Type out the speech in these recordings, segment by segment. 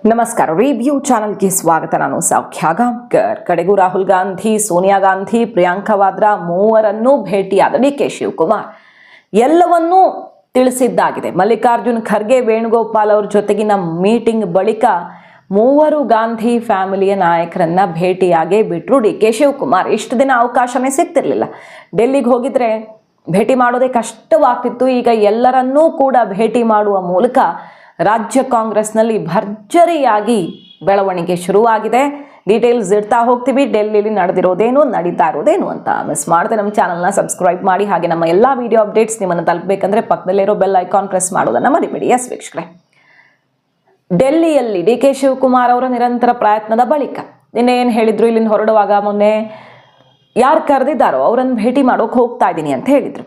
ನಮಸ್ಕಾರ. ರಿವ್ಯೂ ಚಾನಲ್ಗೆ ಸ್ವಾಗತ. ನಾನು ಸೌಖ್ಯ ಗಾಂವ್ಕರ್. ಕಡೆಗೂ ರಾಹುಲ್ ಗಾಂಧಿ, ಸೋನಿಯಾ ಗಾಂಧಿ, ಪ್ರಿಯಾಂಕಾ ವಾದ್ರಾ ಮೂವರನ್ನು ಭೇಟಿಯಾದ ಡಿ.ಕೆ. ಶಿವಕುಮಾರ್ ಎಲ್ಲವನ್ನೂ ತಿಳಿಸಿದ್ದಾಗಿದೆ. ಮಲ್ಲಿಕಾರ್ಜುನ್ ಖರ್ಗೆ, ವೇಣುಗೋಪಾಲ್ ಅವ್ರ ಜೊತೆಗಿನ ಮೀಟಿಂಗ್ ಬಳಿಕ ಮೂವರು ಗಾಂಧಿ ಫ್ಯಾಮಿಲಿಯ ನಾಯಕರನ್ನ ಭೇಟಿಯಾಗೇ ಬಿಟ್ರು ಡಿ.ಕೆ. ಶಿವಕುಮಾರ್. ಇಷ್ಟು ದಿನ ಅವಕಾಶನೇ ಸಿಗ್ತಿರ್ಲಿಲ್ಲ. ಡೆಲ್ಲಿಗೆ ಹೋಗಿದ್ರೆ ಭೇಟಿ ಮಾಡೋದೇ ಕಷ್ಟವಾಗ್ತಿತ್ತು. ಈಗ ಎಲ್ಲರನ್ನೂ ಕೂಡ ಭೇಟಿ ಮಾಡುವ ಮೂಲಕ ರಾಜ್ಯ ಕಾಂಗ್ರೆಸ್ನಲ್ಲಿ ಭರ್ಜರಿಯಾಗಿ ಬೆಳವಣಿಗೆ ಶುರುವಾಗಿದೆ. ಡೀಟೇಲ್ಸ್ ಇಡ್ತಾ ಹೋಗ್ತೀವಿ. ಡೆಲ್ಲಿಲಿ ನಡೆದಿರೋದೇನು, ನಡೀತಾ ಇರೋದೇನು ಅಂತ ಮಿಸ್ ಮಾಡದೆ ನಮ್ಮ ಚಾನಲ್ನ ಸಬ್ಸ್ಕ್ರೈಬ್ ಮಾಡಿ. ಹಾಗೆ ನಮ್ಮ ಎಲ್ಲ ವಿಡಿಯೋ ಅಪ್ಡೇಟ್ಸ್ ನಿಮ್ಮನ್ನು ತಲುಪಬೇಕಂದ್ರೆ ಪಕ್ಕದಲ್ಲಿರೋ ಬೆಲ್ ಐಕಾನ್ ಪ್ರೆಸ್ ಮಾಡೋದನ್ನು ಮರಿಬೇಡಿ. ಎಸ್ ವೀಕ್ಷಕರೇ, ಡೆಲ್ಲಿಯಲ್ಲಿ ಡಿ.ಕೆ. ಶಿವಕುಮಾರ್ ಅವರ ನಿರಂತರ ಪ್ರಯತ್ನದ ಬಳಿಕ ನಿನ್ನೆ ಏನು ಹೇಳಿದ್ರು, ಇಲ್ಲಿಂದ ಹೊರಡುವಾಗ ಮೊನ್ನೆ ಯಾರು ಕರೆದಿದ್ದಾರೋ ಅವರನ್ನು ಭೇಟಿ ಮಾಡೋಕೆ ಹೋಗ್ತಾ ಇದ್ದೀನಿ ಅಂತ ಹೇಳಿದರು.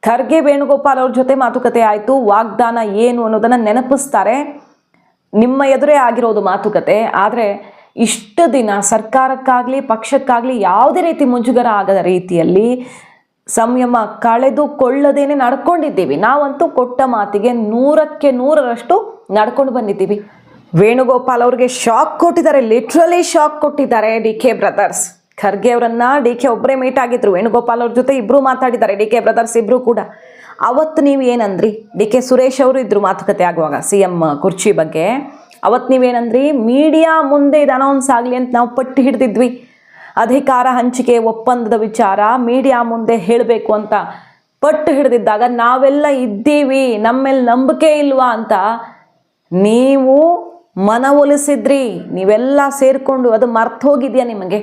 ಖರ್ಗೆ, ವೇಣುಗೋಪಾಲ್ ಅವ್ರ ಜೊತೆ ಮಾತುಕತೆ ಆಯಿತು. ವಾಗ್ದಾನ ಏನು ಅನ್ನೋದನ್ನು ನೆನಪಿಸ್ತಾರೆ. ನಿಮ್ಮ ಎದುರೇ ಆಗಿರೋದು ಮಾತುಕತೆ. ಆದರೆ ಇಷ್ಟು ದಿನ ಸರ್ಕಾರಕ್ಕಾಗಲಿ ಪಕ್ಷಕ್ಕಾಗಲಿ ಯಾವುದೇ ರೀತಿ ಮುಜುಗರ ಆಗದ ರೀತಿಯಲ್ಲಿ ಸಂಯಮ ಕಳೆದುಕೊಳ್ಳದೇನೆ ನಡ್ಕೊಂಡಿದ್ದೀವಿ. ನಾವಂತೂ ಕೊಟ್ಟ ಮಾತಿಗೆ 100ಕ್ಕೆ 100ರಷ್ಟು ನಡ್ಕೊಂಡು ಬಂದಿದ್ದೀವಿ. ವೇಣುಗೋಪಾಲ್ ಅವ್ರಿಗೆ ಶಾಕ್ ಕೊಟ್ಟಿದ್ದಾರೆ, ಲಿಟ್ರಲಿ ಶಾಕ್ ಕೊಟ್ಟಿದ್ದಾರೆ ಡಿ.ಕೆ. ಬ್ರದರ್ಸ್. ಖರ್ಗೆ ಅವರನ್ನ ಡಿ.ಕೆ. ಒಬ್ಬರೇ ಮೀಟ್ ಆಗಿದ್ರು. ವೇಣುಗೋಪಾಲ್ ಅವ್ರ ಜೊತೆ ಇಬ್ಬರು ಮಾತಾಡಿದ್ದಾರೆ, ಡಿ.ಕೆ. ಬ್ರದರ್ಸ್ ಇಬ್ಬರು ಕೂಡ. ಅವತ್ತು ನೀವು ಏನಂದ್ರಿ? ಡಿ.ಕೆ. ಸುರೇಶ್ ಅವರು ಇದ್ರು ಮಾತುಕತೆ ಆಗುವಾಗ CM ಕುರ್ಚಿ ಬಗ್ಗೆ. ಅವತ್ತು ನೀವೇನಂದ್ರಿ? ಮೀಡಿಯಾ ಮುಂದೆ ಇದು ಅನೌನ್ಸ್ ಆಗಲಿ ಅಂತ ನಾವು ಪಟ್ಟು ಹಿಡಿದಿದ್ವಿ. ಅಧಿಕಾರ ಹಂಚಿಕೆ ಒಪ್ಪಂದದ ವಿಚಾರ ಮೀಡಿಯಾ ಮುಂದೆ ಹೇಳಬೇಕು ಅಂತ ಪಟ್ಟು ಹಿಡಿದಿದ್ದಾಗ ನಾವೆಲ್ಲ ಇದ್ದೀವಿ, ನಮ್ಮೇಲೆ ನಂಬಿಕೆ ಇಲ್ವಾ ಅಂತ ನೀವು ಮನವೊಲಿಸಿದ್ರಿ. ನೀವೆಲ್ಲ ಸೇರಿಕೊಂಡು ಅದು ಮರ್ತು ಹೋಗಿದೆಯಾ ನಿಮಗೆ?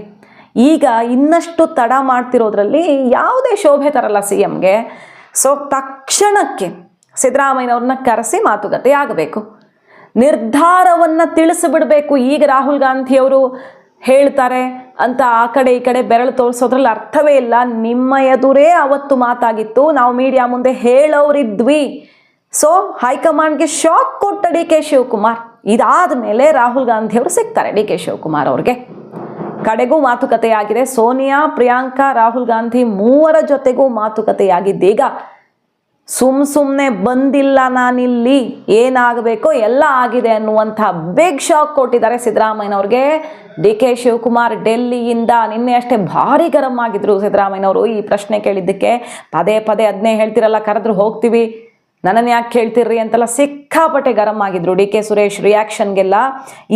ಈಗ ಇನ್ನಷ್ಟು ತಡ ಮಾಡ್ತಿರೋದ್ರಲ್ಲಿ ಯಾವುದೇ ಶೋಭೆ ತರಲ್ಲ CMಗೆ. ಸೊ ತಕ್ಷಣಕ್ಕೆ ಸಿದ್ದರಾಮಯ್ಯನವ್ರನ್ನ ಕರೆಸಿ ಮಾತುಕತೆ ಆಗಬೇಕು, ನಿರ್ಧಾರವನ್ನು ತಿಳಿಸಿಬಿಡಬೇಕು. ಈಗ ರಾಹುಲ್ ಗಾಂಧಿಯವರು ಹೇಳ್ತಾರೆ ಅಂತ ಆ ಕಡೆ ಈ ಕಡೆ ಬೆರಳು ತೋರಿಸೋದ್ರಲ್ಲಿ ಅರ್ಥವೇ ಇಲ್ಲ. ನಿಮ್ಮ ಎದುರೇ ಅವತ್ತು ಮಾತಾಗಿತ್ತು, ನಾವು ಮೀಡಿಯಾ ಮುಂದೆ ಹೇಳೋರಿದ್ವಿ. ಸೊ ಹೈಕಮಾಂಡ್ಗೆ ಶಾಕ್ ಕೊಟ್ಟ ಡಿ.ಕೆ. ಶಿವಕುಮಾರ್. ಇದಾದ ಮೇಲೆ ರಾಹುಲ್ ಗಾಂಧಿಯವರು ಸಿಗ್ತಾರೆ ಡಿ.ಕೆ. ಶಿವಕುಮಾರ್ ಅವ್ರಿಗೆ. ಕಡೆಗೂ ಮಾತುಕತೆಯಾಗಿದೆ. ಸೋನಿಯಾ, ಪ್ರಿಯಾಂಕಾ, ರಾಹುಲ್ ಗಾಂಧಿ ಮೂವರ ಜೊತೆಗೂ ಮಾತುಕತೆಯಾಗಿದ್ದೀಗ. ಸುಮ್ಮನೆ ಬಂದಿಲ್ಲ ನಾನಿಲ್ಲಿ, ಏನಾಗಬೇಕೋ ಎಲ್ಲ ಆಗಿದೆ ಅನ್ನುವಂಥ ಬಿಗ್ ಶಾಕ್ ಕೊಟ್ಟಿದ್ದಾರೆ ಸಿದ್ದರಾಮಯ್ಯನವ್ರಿಗೆ ಡಿ.ಕೆ. ಶಿವಕುಮಾರ್. ಡೆಲ್ಲಿಯಿಂದ ನಿನ್ನೆ ಅಷ್ಟೇ ಭಾರಿ ಗರಂ ಆಗಿದ್ರು ಸಿದ್ದರಾಮಯ್ಯನವರು ಈ ಪ್ರಶ್ನೆ ಕೇಳಿದ್ದಕ್ಕೆ. ಪದೇ ಪದೇ ಅದನ್ನೇ ಹೇಳ್ತಿರಲ್ಲ, ಕರೆದ್ರು ಹೋಗ್ತೀವಿ, ನನ್ನನ್ನು ಯಾಕೆ ಕೇಳ್ತಿರ್ರಿ ಅಂತೆಲ್ಲ ಸಿಕ್ಕಾಪಟ್ಟೆ ಗರಂ ಆಗಿದ್ರು ಡಿ.ಕೆ. ಸುರೇಶ್ ರಿಯಾಕ್ಷನ್ಗೆಲ್ಲ.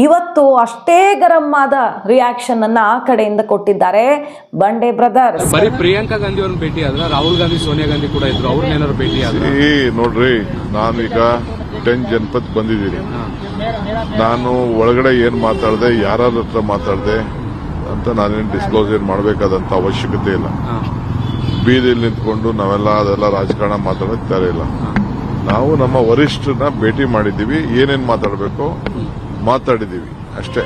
ಇವತ್ತು ಅಷ್ಟೇ ಗರಂ ಆದ ರಿಯಾಕ್ಷನ್ ಅನ್ನ ಆ ಕಡೆಯಿಂದ ಕೊಟ್ಟಿದ್ದಾರೆ ಬಂಡೆ ಬ್ರದರ್ಸ್. ಬರೀ ಪ್ರಿಯಾಂಕಾ ಗಾಂಧಿ ಅವ್ರನ್ನ ಭೇಟಿ ಆದ್ರ, ರಾಹುಲ್ ಗಾಂಧಿ, ಸೋನಿಯಾ ಗಾಂಧಿ ಕೂಡ ಇದ್ರು, ಅವ್ರನ್ನೇನಾದ್ರು ಭೇಟಿ ಆದ್ರೆ? ನೋಡ್ರಿ, ನಾನೀಗ 10 ಜನಪದ ಬಂದಿದ್ದೀನಿ. ನಾನು ಒಳಗಡೆ ಏನ್ ಮಾತಾಡಿದೆ, ಯಾರ ಹತ್ರ ಮಾತಾಡಿದೆ ಅಂತ ನಾನೇನು ಡಿಸ್ಕ್ಲೋಸ್ ಏನ್ ಮಾಡಬೇಕಾದಂತ ಅವಶ್ಯಕತೆ ಇಲ್ಲ. ಬೀದಿಯಲ್ಲಿ ನಿಂತ್ಕೊಂಡು ನಾವೆಲ್ಲ ಅದೆಲ್ಲ ರಾಜಕಾರಣ ಮಾತಾಡೋಕೆ ತಯಾರಿಲ್ಲ. ಇಲ್ಲ. ನಾವು ನಮ್ಮ ವರಿಷ್ಠರನ್ನ ಭೇಟಿ ಮಾಡಿದ್ದೀವಿ, ಏನೇನ್ ಮಾತಾಡಬೇಕು ಮಾತಾಡಿದ್ದೀವಿ ಅಷ್ಟೇ.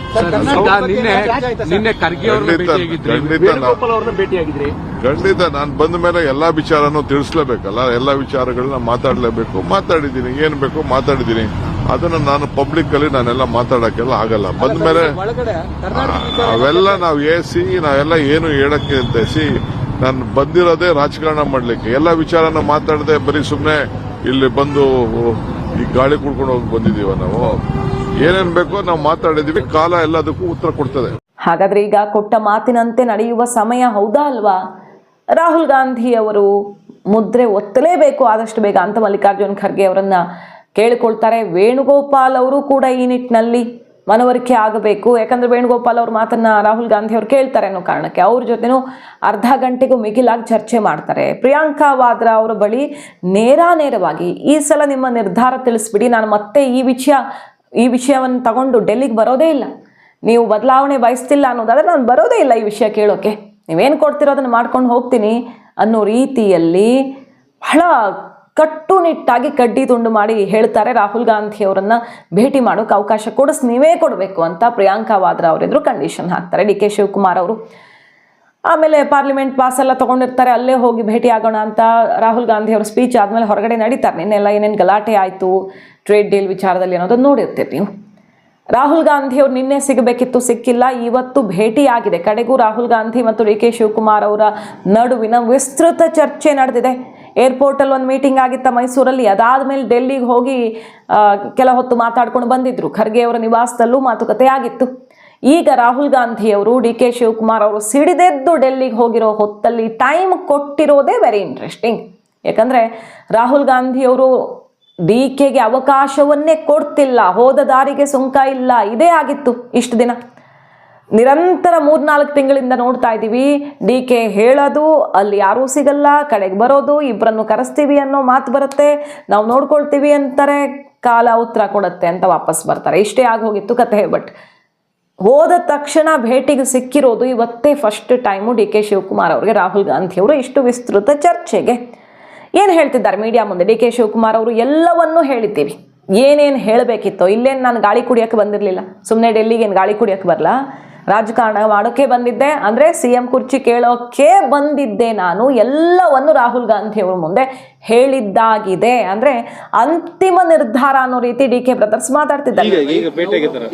ಖಂಡಿತ ನಾನು ಬಂದ ಮೇಲೆ ಎಲ್ಲಾ ವಿಚಾರನೂ ತಿಳಿಸ್ಲೇಬೇಕಲ್ಲ, ಎಲ್ಲಾ ವಿಚಾರಗಳನ್ನ ಮಾತಾಡಿದ್ದೀನಿ, ಏನ್ ಬೇಕು ಮಾತಾಡಿದ್ದೀನಿ. ಅದನ್ನ ನಾನು ಪಬ್ಲಿಕ್ ಅಲ್ಲಿ ನಾನೆಲ್ಲ ಮಾತಾಡಕ್ಕೆಲ್ಲ ಆಗಲ್ಲ. ಬಂದ ಮೇಲೆ ಅವೆಲ್ಲ ನಾವು ನಾವೆಲ್ಲ ಏನು ಹೇಳಕ್ಕೆ ಅಂತ ನಾನು ಬಂದಿರೋದೇ ರಾಜಕಾರಣ ಮಾಡ್ಲಿಕ್ಕೆ. ಎಲ್ಲ ವಿಚಾರನ ಮಾತಾಡದೆ ಬರೀ ಸುಮ್ಮನೆ ಇಲ್ಲಿ ಬಂದು ಈ ಗಾಳಿ ಕುಡ್ಕೊಂಡು ಹೋಗಿ ಬಂದಿದೀವ. ನಾವು ಏನೇನ್ ಬೇಕೋ ನಾವು ಮಾತಾಡಿದೀವಿ, ಕಾಲ ಎಲ್ಲದಕ್ಕೂ ಉತ್ತರ ಕೊಡ್ತದೆ. ಹಾಗಾದ್ರೆ ಈಗ ಕೊಟ್ಟ ಮಾತಿನಂತೆ ನಡೆಯುವ ಸಮಯ ಹೌದಾ ಅಲ್ವಾ? ರಾಹುಲ್ ಗಾಂಧಿ ಅವರು ಮುದ್ರೆ ಒತ್ತಲೇಬೇಕು ಆದಷ್ಟು ಬೇಗ ಅಂತ ಮಲ್ಲಿಕಾರ್ಜುನ್ ಖರ್ಗೆ ಅವರನ್ನ ಕೇಳಿಕೊಳ್ತಾರೆ. ವೇಣುಗೋಪಾಲ್ ಅವರು ಕೂಡ ಈ ನಿಟ್ಟಿನಲ್ಲಿ ಮನವರಿಕೆ ಆಗಬೇಕು. ಯಾಕಂದ್ರೆ ವೇಣುಗೋಪಾಲ್ ಅವ್ರ ಮಾತನ್ನ ರಾಹುಲ್ ಗಾಂಧಿ ಅವರು ಕೇಳ್ತಾರೆ ಅನ್ನೋ ಕಾರಣಕ್ಕೆ ಅವ್ರ ಜೊತೆನೂ ಅರ್ಧ ಗಂಟೆಗೂ ಮಿಗಿಲಾಗಿ ಚರ್ಚೆ ಮಾಡ್ತಾರೆ. ಪ್ರಿಯಾಂಕಾ ವಾದ್ರಾ ಅವರ ಬಳಿ ನೇರವಾಗಿ ಈ ಸಲ ನಿಮ್ಮ ನಿರ್ಧಾರ ತಿಳಿಸ್ಬಿಡಿ, ನಾನು ಮತ್ತೆ ಈ ವಿಷಯವನ್ನು ತಗೊಂಡು ಡೆಲ್ಲಿಗೆ ಬರೋದೇ ಇಲ್ಲ, ನೀವು ಬದಲಾವಣೆ ಬಯಸ್ತಿಲ್ಲ ಅನ್ನೋದಾದ್ರೆ ನಾನು ಬರೋದೇ ಇಲ್ಲ ಈ ವಿಷಯ ಕೇಳೋಕೆ, ನೀವೇನು ಕೊಡ್ತಿರೋ ಅದನ್ನು ಮಾಡ್ಕೊಂಡು ಹೋಗ್ತೀನಿ ಅನ್ನೋ ರೀತಿಯಲ್ಲಿ ಬಹಳ ಕಟ್ಟುನಿಟ್ಟಾಗಿ ಕಡ್ಡಿ ತುಂಡು ಮಾಡಿ ಹೇಳ್ತಾರೆ. ರಾಹುಲ್ ಗಾಂಧಿ ಅವರನ್ನ ಭೇಟಿ ಮಾಡೋಕೆ ಅವಕಾಶ ನೀವೇ ಕೊಡಬೇಕು ಅಂತ ಪ್ರಿಯಾಂಕಾ ವಾದ್ರಾ ಅವರೆದ್ರು ಕಂಡೀಷನ್ ಹಾಕ್ತಾರೆ ಡಿ.ಕೆ. ಶಿವಕುಮಾರ್ ಅವರು. ಆಮೇಲೆ ಪಾರ್ಲಿಮೆಂಟ್ ಪಾಸ್ ಎಲ್ಲ ತಗೊಂಡಿರ್ತಾರೆ, ಅಲ್ಲೇ ಹೋಗಿ ಭೇಟಿ ಆಗೋಣ ಅಂತ ರಾಹುಲ್ ಗಾಂಧಿ ಅವ್ರ ಸ್ಪೀಚ್ ಆದಮೇಲೆ ಹೊರಗಡೆ ನಡೀತಾರೆ. ನಿನ್ನೆಲ್ಲ ಏನೇನು ಗಲಾಟೆ ಆಯಿತು ಟ್ರೇಡ್ ಡೀಲ್ ವಿಚಾರದಲ್ಲಿ ಅನ್ನೋದನ್ನು ನೋಡಿರ್ತೀರಿ ನೀವು. ರಾಹುಲ್ ಗಾಂಧಿ ಅವರು ನಿನ್ನೆ ಸಿಗಬೇಕಿತ್ತು, ಸಿಕ್ಕಿಲ್ಲ. ಇವತ್ತು ಭೇಟಿ ಆಗಿದೆ. ಕಡೆಗೂ ರಾಹುಲ್ ಗಾಂಧಿ ಮತ್ತು ಡಿ.ಕೆ. ಶಿವಕುಮಾರ್ ಅವರ ನಡುವಿನ ವಿಸ್ತೃತ ಚರ್ಚೆ ನಡೆದಿದೆ. ಏರ್ಪೋರ್ಟಲ್ಲಿ ಒಂದು ಮೀಟಿಂಗ್ ಆಗಿತ್ತ ಮೈಸೂರಲ್ಲಿ, ಅದಾದಮೇಲೆ ಡೆಲ್ಲಿಗೆ ಹೋಗಿ ಕೆಲ ಹೊತ್ತು ಮಾತಾಡ್ಕೊಂಡು ಬಂದಿದ್ರು. ಖರ್ಗೆ ಅವರ ನಿವಾಸದಲ್ಲೂ ಮಾತುಕತೆ ಆಗಿತ್ತು. ಈಗ ರಾಹುಲ್ ಗಾಂಧಿಯವರು ಡಿ ಕೆ ಶಿವಕುಮಾರ್ ಅವರು ಸಿಡಿದೆದ್ದು ಡೆಲ್ಲಿಗೆ ಹೋಗಿರೋ ಹೊತ್ತಲ್ಲಿ ಟೈಮ್ ಕೊಟ್ಟಿರೋದೇ ವೆರಿ ಇಂಟ್ರೆಸ್ಟಿಂಗ್. ಯಾಕಂದರೆ ರಾಹುಲ್ ಗಾಂಧಿಯವರು ಡಿ ಕೆಗೆ ಅವಕಾಶವನ್ನೇ ಕೊಡ್ತಿಲ್ಲ, ಹೋದ ದಾರಿಗೆ ಸುಂಕ ಇಲ್ಲ, ಇದೇ ಆಗಿತ್ತು ಇಷ್ಟು ದಿನ. ನಿರಂತರ 3-4 ತಿಂಗಳಿಂದ ನೋಡ್ತಾ ಇದ್ದೀವಿ. ಡಿ ಕೆ ಹೇಳೋದು, ಅಲ್ಲಿ ಯಾರೂ ಸಿಗಲ್ಲ, ಕಡೆಗೆ ಬರೋದು, ಇಬ್ಬರನ್ನು ಕರೆಸ್ತೀವಿ ಅನ್ನೋ ಮಾತು ಬರುತ್ತೆ, ನಾವು ನೋಡ್ಕೊಳ್ತೀವಿ ಅಂತಾರೆ, ಕಾಲ ಉತ್ತರ ಕೊಡುತ್ತೆ ಅಂತ ವಾಪಸ್ ಬರ್ತಾರೆ. ಇಷ್ಟೇ ಆಗೋಗಿತ್ತು ಕತೆ. ಬಟ್ ಹೋದ ತಕ್ಷಣ ಭೇಟಿಗೆ ಸಿಕ್ಕಿರೋದು ಇವತ್ತೇ first time D K Shivakumar ಅವ್ರಿಗೆ ರಾಹುಲ್ ಗಾಂಧಿಯವರು ಇಷ್ಟು ವಿಸ್ತೃತ ಚರ್ಚೆಗೆ. ಏನು ಹೇಳ್ತಿದ್ದಾರೆ ಮೀಡಿಯಾ ಮುಂದೆ ಡಿ ಕೆ ಶಿವಕುಮಾರ್ ಅವರು? ಎಲ್ಲವನ್ನೂ ಹೇಳಿದ್ದೀವಿ. ಏನೇನು ಹೇಳಬೇಕಿತ್ತೋ. ಇಲ್ಲೇನು ನಾನು ಗಾಳಿ ಕುಡಿಯೋಕ್ಕೆ ಬಂದಿರಲಿಲ್ಲ, ಸುಮ್ಮನೆ ಡೆಲ್ಲಿಗೆ ಏನು ಗಾಳಿ ಕುಡಿಯೋಕ್ಕೆ ಬರಲ್ಲ, ರಾಜಕಾರಣ ಮಾಡೋಕ್ಕೆ ಬಂದಿದ್ದೆ, ಅಂದರೆ CM ಕುರ್ಚಿ ಕೇಳೋಕ್ಕೆ ಬಂದಿದ್ದೆ ನಾನು. ಎಲ್ಲವನ್ನು ರಾಹುಲ್ ಗಾಂಧಿ ಅವ್ರ ಮುಂದೆ ಹೇಳಿದ್ದಾಗಿದೆ. ಅಂದರೆ ಅಂತಿಮ ನಿರ್ಧಾರ ಅನ್ನೋ ರೀತಿ ಡಿ ಕೆ ಬ್ರದರ್ಸ್ ಮಾತಾಡ್ತಿದ್ದಾರೆ.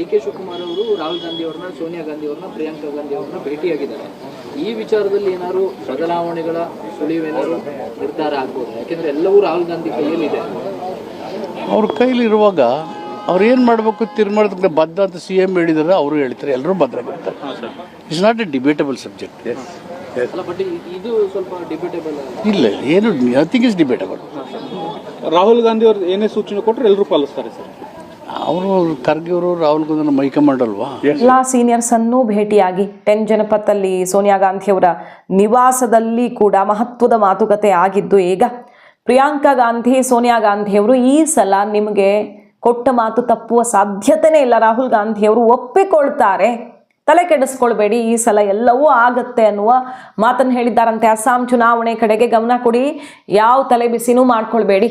ಡಿ ಕೆ ಶಿವಕುಮಾರ್ ಅವರು ರಾಹುಲ್ ಗಾಂಧಿ ಅವ್ರನ್ನ, ಸೋನಿಯಾ ಗಾಂಧಿ ಅವ್ರನ್ನ, ಪ್ರಿಯಾಂಕಾ ಗಾಂಧಿ ಅವ್ರನ್ನ ಭೇಟಿಯಾಗಿದ್ದಾರೆ. ಈ ವಿಚಾರದಲ್ಲಿ ಏನಾದ್ರು ಬದಲಾವಣೆಗಳ ಸುಳಿವೇನಾದ್ರು ನಿರ್ಧಾರ ಆಗ್ಬೋದು? ಯಾಕೆಂದ್ರೆ ಎಲ್ಲವೂ ರಾಹುಲ್ ಗಾಂಧಿ ಕೈಯಲ್ಲಿದೆ. ಅವ್ರ ಕೈಲಿರುವಾಗ ಅವ್ರು ಏನು ಮಾಡಬೇಕು ತೀರ್ಮಾನಕ್ಕೆ ಬದ್ಧ ಅಂತ CM ಹೇಳಿದಾರೆ, ಅವರು ಹೇಳ್ತಾರೆ, ಎಲ್ಲರೂ ಬದ್ಧರಾಗಿರ್ತಾರೆ. It's not a debatable subject. ಅಲ್ಲ, ಬಟ್ ಇದು ಸ್ವಲ್ಪ ಡಿಬೇಟೇಬಲ್ ಇಲ್ಲ, ಏನು nothing is debatable. Rahul Gandhi ಅವರು ಏನೇ ಸೂಚನೆ ಕೊಟ್ಟರೆ ಎಲ್ಲರೂ ಪಾಲಿಸ್ತಾರೆ ಸರ್. ಅವರು ಖರ್ಗೆ ಅವರು ರಾಹುಲ್ ಗಾಂಧಿ ಹೈಕಮಾಂಡ್ ಅಲ್ವಾ? ಎಲ್ಲ ಸೀನಿಯರ್ಸ್ ಅನ್ನು ಭೇಟಿಯಾಗಿ 10 ಜನಪಥದಲ್ಲಿ ಸೋನಿಯಾ ಗಾಂಧಿಯವರ ನಿವಾಸದಲ್ಲಿ ಕೂಡ ಮಹತ್ವದ ಮಾತುಕತೆ ಆಗಿದ್ದು. ಈಗ ಪ್ರಿಯಾಂಕಾ ಗಾಂಧಿ, ಸೋನಿಯಾ ಗಾಂಧಿಯವರು ಈ ಸಲ ನಿಮಗೆ ಕೊಟ್ಟ ಮಾತು ತಪ್ಪುವ ಸಾಧ್ಯತೆನೇ ಇಲ್ಲ. ರಾಹುಲ್ ಗಾಂಧಿಯವರು ಒಪ್ಪಿಕೊಳ್ತಾರೆ, ತಲೆ ಕೆಡಿಸ್ಕೊಳ್ಬೇಡಿ, ಈ ಸಲ ಎಲ್ಲವೂ ಆಗತ್ತೆ ಅನ್ನುವ ಮಾತನ್ನು ಹೇಳಿದ್ದಾರಂತೆ. ಅಸ್ಸಾಂ ಚುನಾವಣೆ ಕಡೆಗೆ ಗಮನ ಕೊಡಿ, ಯಾವ ತಲೆ ಬಿಸಿನೂ ಮಾಡ್ಕೊಳ್ಬೇಡಿ,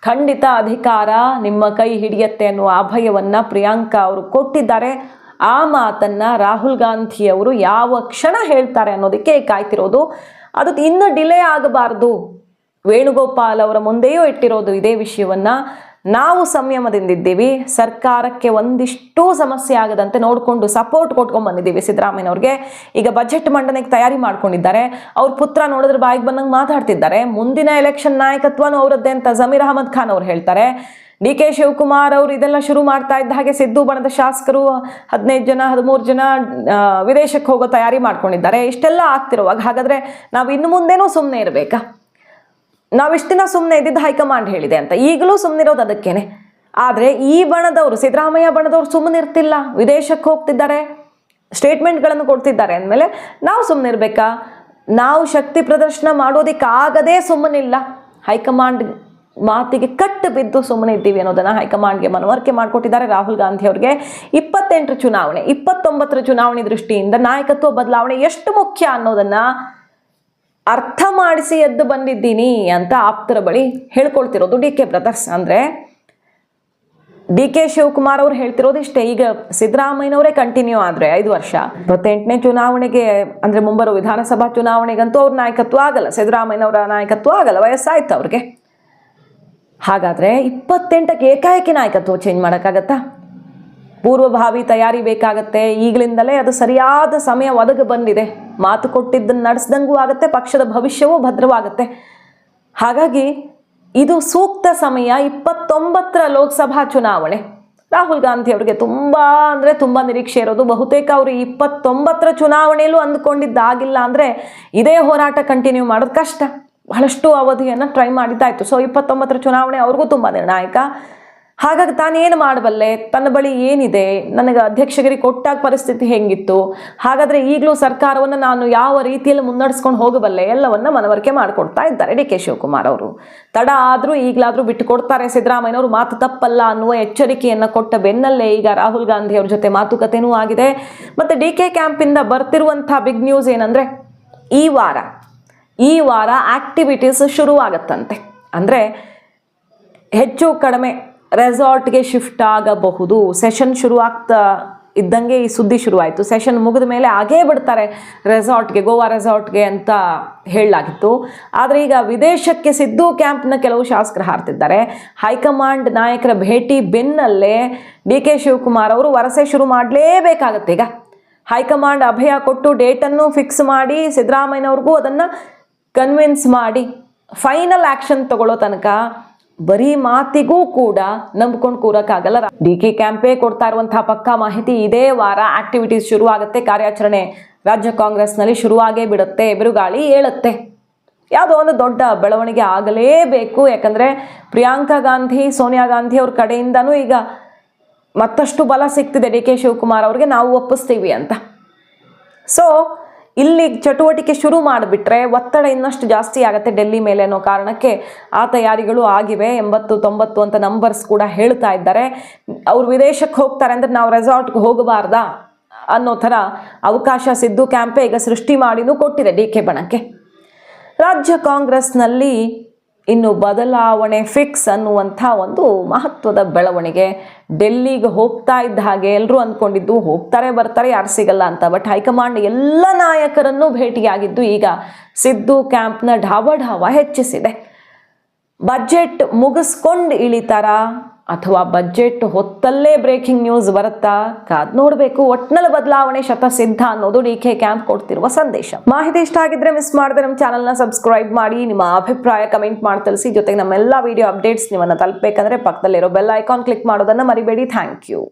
ಖಂಡಿತ ಅಧಿಕಾರ ನಿಮ್ಮ ಕೈ ಹಿಡಿಯತ್ತೆ ಅನ್ನುವ ಅಭಯವನ್ನು ಪ್ರಿಯಾಂಕಾ ಅವರು ಕೊಟ್ಟಿದ್ದಾರೆ. ಆ ಮಾತನ್ನು ರಾಹುಲ್ ಗಾಂಧಿಯವರು ಯಾವ ಕ್ಷಣ ಹೇಳ್ತಾರೆ ಅನ್ನೋದಕ್ಕೆ ಕಾಯ್ತಿರೋದು. ಅದು ಇನ್ನು ಡಿಲೇ ಆಗಬಾರ್ದು. ವೇಣುಗೋಪಾಲ್ ಅವರ ಮುಂದೆಯೂ ಇಟ್ಟಿರೋದು ಇದೇ ವಿಷಯವನ್ನು. ನಾವು ಸಂಯಮದಿಂದಿದ್ದೀವಿ, ಸರ್ಕಾರಕ್ಕೆ ಒಂದಿಷ್ಟು ಸಮಸ್ಯೆ ಆಗದಂತೆ ನೋಡಿಕೊಂಡು ಸಪೋರ್ಟ್ ಕೊಟ್ಕೊಂಡು ಬಂದಿದ್ದೀವಿ ಸಿದ್ದರಾಮಯ್ಯನವ್ರಿಗೆ. ಈಗ ಬಜೆಟ್ ಮಂಡನೆಗೆ ತಯಾರಿ ಮಾಡ್ಕೊಂಡಿದ್ದಾರೆ. ಅವ್ರ ಪುತ್ರ ನೋಡಿದ್ರೆ ಬಾಯಿಗೆ ಬಂದಂಗೆ ಮಾತಾಡ್ತಿದ್ದಾರೆ. ಮುಂದಿನ ಎಲೆಕ್ಷನ್ ನಾಯಕತ್ವನೂ ಅವರದ್ದೇ ಅಂತ ಜಮೀರ್ ಅಹಮದ್ ಖಾನ್ ಅವ್ರು ಹೇಳ್ತಾರೆ. ಡಿ ಕೆ ಶಿವಕುಮಾರ್ ಅವರು ಇದೆಲ್ಲ ಶುರು ಮಾಡ್ತಾ ಇದ್ದ ಹಾಗೆ ಸಿದ್ದು ಬಣದ ಶಾಸಕರು 15 ಜನ 13 ಜನ ವಿದೇಶಕ್ಕೆ ಹೋಗೋ ತಯಾರಿ ಮಾಡ್ಕೊಂಡಿದ್ದಾರೆ. ಇಷ್ಟೆಲ್ಲ ಆಗ್ತಿರುವಾಗ ಹಾಗಾದರೆ ನಾವು ಇನ್ನು ಮುಂದೇನೂ ಸುಮ್ಮನೆ ಇರಬೇಕಾ? ನಾವಿಷ್ಟು ದಿನ ಸುಮ್ಮನೆ ಇದ್ದಿದ್ದು ಹೈಕಮಾಂಡ್ ಹೇಳಿದೆ ಅಂತ, ಈಗಲೂ ಸುಮ್ಮನಿರೋದು ಅದಕ್ಕೇನೆ. ಆದರೆ ಈ ಬಣದವರು, ಸಿದ್ದರಾಮಯ್ಯ ಬಣದವರು ಸುಮ್ಮನೆ ಇರ್ತಿಲ್ಲ, ವಿದೇಶಕ್ಕೆ ಹೋಗ್ತಿದ್ದಾರೆ, ಸ್ಟೇಟ್ಮೆಂಟ್ಗಳನ್ನು ಕೊಡ್ತಿದ್ದಾರೆ ಅಂದಮೇಲೆ ನಾವು ಸುಮ್ಮನೆ ಇರಬೇಕಾ? ನಾವು ಶಕ್ತಿ ಪ್ರದರ್ಶನ ಮಾಡೋದಕ್ಕಾಗದೇ ಸುಮ್ಮನಿಲ್ಲ, ಹೈಕಮಾಂಡ್ ಮಾತಿಗೆ ಕಟ್ಟು ಬಿದ್ದು ಸುಮ್ಮನೆ ಇದ್ದೀವಿ ಅನ್ನೋದನ್ನು ಹೈಕಮಾಂಡ್ಗೆ ಮನವರಿಕೆ ಮಾಡಿಕೊಟ್ಟಿದ್ದಾರೆ ರಾಹುಲ್ ಗಾಂಧಿ ಅವರಿಗೆ. 28 ಚುನಾವಣೆ, 29 ಚುನಾವಣೆ ದೃಷ್ಟಿಯಿಂದ ನಾಯಕತ್ವ ಬದಲಾವಣೆ ಎಷ್ಟು ಮುಖ್ಯ ಅನ್ನೋದನ್ನು ಅರ್ಥ ಮಾಡಿಸಿ ಎದ್ದು ಬಂದಿದ್ದೀನಿ ಅಂತ ಆಪ್ತರ ಬಳಿ ಹೇಳ್ಕೊಳ್ತಿರೋದು ಡಿ ಕೆ ಬ್ರದರ್ಸ್. ಅಂದರೆ ಡಿ ಕೆ ಶಿವಕುಮಾರ್ ಅವರು ಹೇಳ್ತಿರೋದು ಇಷ್ಟೇ. ಈಗ ಸಿದ್ದರಾಮಯ್ಯನವರೇ ಕಂಟಿನ್ಯೂ ಆದರೆ 5 ವರ್ಷ, 28ನೇ ಚುನಾವಣೆಗೆ ಅಂದರೆ ಮುಂಬರುವ ವಿಧಾನಸಭಾ ಚುನಾವಣೆಗಂತೂ ಅವ್ರ ನಾಯಕತ್ವ ಆಗಲ್ಲ, ಸಿದ್ದರಾಮಯ್ಯನವರ ನಾಯಕತ್ವ ಆಗಲ್ಲ, ವಯಸ್ಸಾಯ್ತು ಅವ್ರಿಗೆ. ಹಾಗಾದರೆ 28ಕ್ಕೆ ಏಕಾಏಕಿ ನಾಯಕತ್ವ ಚೇಂಜ್ ಮಾಡೋಕ್ಕಾಗತ್ತಾ? ಪೂರ್ವಭಾವಿ ತಯಾರಿ ಬೇಕಾಗತ್ತೆ. ಈಗಲಿಂದಲೇ ಅದು ಸರಿಯಾದ ಸಮಯ ಒದಗಿ ಬಂದಿದೆ. ಮಾತು ಕೊಟ್ಟಿದ್ದನ್ನು ನಡೆಸ್ದಂಗೂ ಆಗುತ್ತೆ, ಪಕ್ಷದ ಭವಿಷ್ಯವೂ ಭದ್ರವಾಗುತ್ತೆ. ಹಾಗಾಗಿ ಇದು ಸೂಕ್ತ ಸಮಯ. 29ರ ಲೋಕಸಭಾ ಚುನಾವಣೆ ರಾಹುಲ್ ಗಾಂಧಿ ಅವರಿಗೆ ತುಂಬ ನಿರೀಕ್ಷೆ ಇರೋದು. ಬಹುತೇಕ ಅವರು 29ರ ಚುನಾವಣೆಯಲ್ಲೂ ಅಂದುಕೊಂಡಿದ್ದಾಗಿಲ್ಲ ಅಂದರೆ ಇದೇ ಹೋರಾಟ ಕಂಟಿನ್ಯೂ ಮಾಡೋದು ಕಷ್ಟ. ಬಹಳಷ್ಟು ಅವಧಿಯನ್ನು ಟ್ರೈ ಮಾಡಿದ್ದಾಯಿತು. ಸೊ 29ರ ಚುನಾವಣೆ ಅವ್ರಿಗೂ ತುಂಬ ನಿರ್ಣಾಯಕ. ಹಾಗಾಗಿ ತಾನೇನು ಮಾಡಬಲ್ಲೆ, ತನ್ನ ಬಳಿ ಏನಿದೆ, ನನಗೆ ಅಧ್ಯಕ್ಷಗಿರಿ ಕೊಟ್ಟಾಗ ಪರಿಸ್ಥಿತಿ ಹೆಂಗಿತ್ತು, ಹಾಗಾದರೆ ಈಗಲೂ ಸರ್ಕಾರವನ್ನು ನಾನು ಯಾವ ರೀತಿಯಲ್ಲಿ ಮುನ್ನಡೆಸ್ಕೊಂಡು ಹೋಗಬಲ್ಲೆ, ಎಲ್ಲವನ್ನು ಮನವರಿಕೆ ಮಾಡಿಕೊಡ್ತಾ ಇದ್ದಾರೆ ಡಿ ಕೆ ಶಿವಕುಮಾರ್ ಅವರು. ತಡ ಆದರೂ ಈಗಲಾದರೂ ಬಿಟ್ಟು ಕೊಡ್ತಾರೆ ಸಿದ್ದರಾಮಯ್ಯನವರು, ಮಾತು ತಪ್ಪಲ್ಲ ಅನ್ನುವ ಎಚ್ಚರಿಕೆಯನ್ನು ಕೊಟ್ಟ ಬೆನ್ನಲ್ಲೇ ಈಗ ರಾಹುಲ್ ಗಾಂಧಿ ಅವ್ರ ಜೊತೆ ಮಾತುಕತೆನೂ ಆಗಿದೆ. ಮತ್ತು ಡಿ ಕೆ ಕ್ಯಾಂಪಿಂದ ಬರ್ತಿರುವಂಥ ಬಿಗ್ ನ್ಯೂಸ್ ಏನಂದರೆ ಈ ವಾರ ಆಕ್ಟಿವಿಟೀಸ್ ಶುರುವಾಗತ್ತಂತೆ. ಅಂದರೆ ಹೆಚ್ಚು ಕಡಿಮೆ ರೆಸಾರ್ಟ್ಗೆ ಶಿಫ್ಟ್ ಆಗಬಹುದು. ಸೆಷನ್ ಶುರುವಾಗ್ತಾ ಇದ್ದಂಗೆ ಈ ಸುದ್ದಿ ಶುರುವಾಯಿತು. ಸೆಷನ್ ಮುಗಿದ ಮೇಲೆ ಆಗೇ ಬಿಡ್ತಾರೆ ರೆಸಾರ್ಟ್ಗೆ, ಗೋವಾ ರೆಸಾರ್ಟ್ಗೆ ಅಂತ ಹೇಳಲಾಗಿತ್ತು. ಆದರೆ ಈಗ ವಿದೇಶಕ್ಕೆ ಸಿದ್ದು ಕ್ಯಾಂಪ್ನ ಕೆಲವು ಶಾಸಕರು ಹಾರ್ತಿದ್ದಾರೆ. ಹೈಕಮಾಂಡ್ ನಾಯಕರ ಭೇಟಿ ಬೆನ್ನಲ್ಲೇ ಡಿ ಕೆ ಶಿವಕುಮಾರ್ ಅವರು ವರಸೆ ಶುರು ಮಾಡಲೇಬೇಕಾಗತ್ತೆ. ಈಗ ಹೈಕಮಾಂಡ್ ಅಭಯ ಕೊಟ್ಟು ಡೇಟನ್ನು ಫಿಕ್ಸ್ ಮಾಡಿ ಸಿದ್ದರಾಮಯ್ಯನವ್ರಿಗೂ ಅದನ್ನು ಕನ್ವಿನ್ಸ್ ಮಾಡಿ ಫೈನಲ್ ಆಕ್ಷನ್ ತಗೊಳ್ಳೋ ತನಕ ಬರೀ ಮಾತಿಗೂ ಕೂಡ ನಂಬ್ಕೊಂಡು ಕೂರಕ್ಕಾಗಲ್ಲ. DK ಕ್ಯಾಂಪೇ ಕೊಡ್ತಾ ಇರುವಂತಹ ಪಕ್ಕಾ ಮಾಹಿತಿ ಇದೇ ವಾರ ಆಕ್ಟಿವಿಟೀಸ್ ಶುರು ಆಗುತ್ತೆ, ಕಾರ್ಯಾಚರಣೆ ರಾಜ್ಯ ಕಾಂಗ್ರೆಸ್ನಲ್ಲಿ ಶುರುವಾಗೇ ಬಿಡುತ್ತೆ, ಬಿರುಗಾಳಿ ಏಳುತ್ತೆ. ಯಾವುದೋ ಒಂದು ದೊಡ್ಡ ಬೆಳವಣಿಗೆ ಆಗಲೇಬೇಕು. ಯಾಕಂದರೆ ಪ್ರಿಯಾಂಕಾ ಗಾಂಧಿ, ಸೋನಿಯಾ ಗಾಂಧಿ ಅವ್ರ ಕಡೆಯಿಂದನೂ ಈಗ ಮತ್ತಷ್ಟು ಬಲ ಸಿಗ್ತಿದೆ DK ಶಿವಕುಮಾರ್ ಅವ್ರಿಗೆ, ನಾವು ಒಪ್ಪಿಸ್ತೀವಿ ಅಂತ. ಸೊ ಇಲ್ಲಿ ಚಟುವಟಿಕೆ ಶುರು ಮಾಡಿಬಿಟ್ರೆ ಒತ್ತಡ ಇನ್ನಷ್ಟು ಜಾಸ್ತಿ ಆಗುತ್ತೆ ಡೆಲ್ಲಿ ಮೇಲೆ ಅನ್ನೋ ಕಾರಣಕ್ಕೆ ಆ ತಯಾರಿಗಳು ಆಗಿವೆ. 80-90 ಅಂತ ನಂಬರ್ಸ್ ಕೂಡ ಹೇಳ್ತಾ ಇದ್ದಾರೆ. ಅವ್ರು ವಿದೇಶಕ್ಕೆ ಹೋಗ್ತಾರೆ ಅಂದರೆ ನಾವು ರೆಸಾರ್ಟ್ಗೆ ಹೋಗಬಾರ್ದಾ ಅನ್ನೋ ಥರ ಅವಕಾಶ ಸಿದ್ದು ಕ್ಯಾಂಪೇ ಈಗ ಸೃಷ್ಟಿ ಮಾಡಿನೂ ಕೊಟ್ಟಿದೆ DK ಬಣಕ್ಕೆ. ರಾಜ್ಯ ಕಾಂಗ್ರೆಸ್ನಲ್ಲಿ ಇನ್ನು ಬದಲಾವಣೆ ಫಿಕ್ಸ್ ಅನ್ನುವಂಥ ಒಂದು ಮಹತ್ವದ ಬೆಳವಣಿಗೆ. ಡೆಲ್ಲಿಗೆ ಹೋಗ್ತಾ ಇದ್ದ ಹಾಗೆ ಎಲ್ಲರೂ ಅಂದ್ಕೊಂಡಿದ್ದು ಹೋಗ್ತಾರೆ ಬರ್ತಾರೆ ಯಾರು ಸಿಗಲ್ಲ ಅಂತ. ಬಟ್ ಹೈಕಮಾಂಡ್ ಎಲ್ಲ ನಾಯಕರನ್ನು ಭೇಟಿಯಾಗಿದ್ದು ಈಗ ಸಿದ್ದು ಕ್ಯಾಂಪ್ನ ಢಾವ ಹೆಚ್ಚಿಸಿದೆ. ಬಜೆಟ್ ಮುಗಿಸ್ಕೊಂಡು ಇಳಿತಾರ ಅಥವಾ ಬಜೆಟ್ ಹೊತ್ತಲ್ಲೇ ಬ್ರೇಕಿಂಗ್ ನ್ಯೂಸ್ ಬರುತ್ತಾ ಕಾದ್ ನೋಡಬೇಕು. ಒಟ್ನಲ್ಲಿ ಬದಲಾವಣೆ ಶತಸಿದ್ಧ ಅನ್ನೋದು DK ಕ್ಯಾಂಪ್ ಕೊಡ್ತಿರುವ ಸಂದೇಶ. ಮಾಹಿತಿ ಇಷ್ಟ ಆಗಿದ್ರೆ ಮಿಸ್ ಮಾಡದೆ ನಮ್ಮ ಚಾನಲ್ನ ಸಬ್ಸ್ಕ್ರೈಬ್ ಮಾಡಿ, ನಿಮ್ಮ ಅಭಿಪ್ರಾಯ ಕಮೆಂಟ್ ಮಾಡಿ ತಿಳಿಸಿ. ಜೊತೆಗೆ ನಮ್ಮೆಲ್ಲ ವಿಡಿಯೋ ಅಪ್ಡೇಟ್ಸ್ ನಿಮ್ಮನ್ನು ತಲುಪಬೇಕಂದ್ರೆ ಪಕ್ಕದಲ್ಲಿರೋ ಬೆಲ್ ಐಕಾನ್ ಕ್ಲಿಕ್ ಮಾಡೋದನ್ನು ಮರಿಬೇಡಿ. Thank you.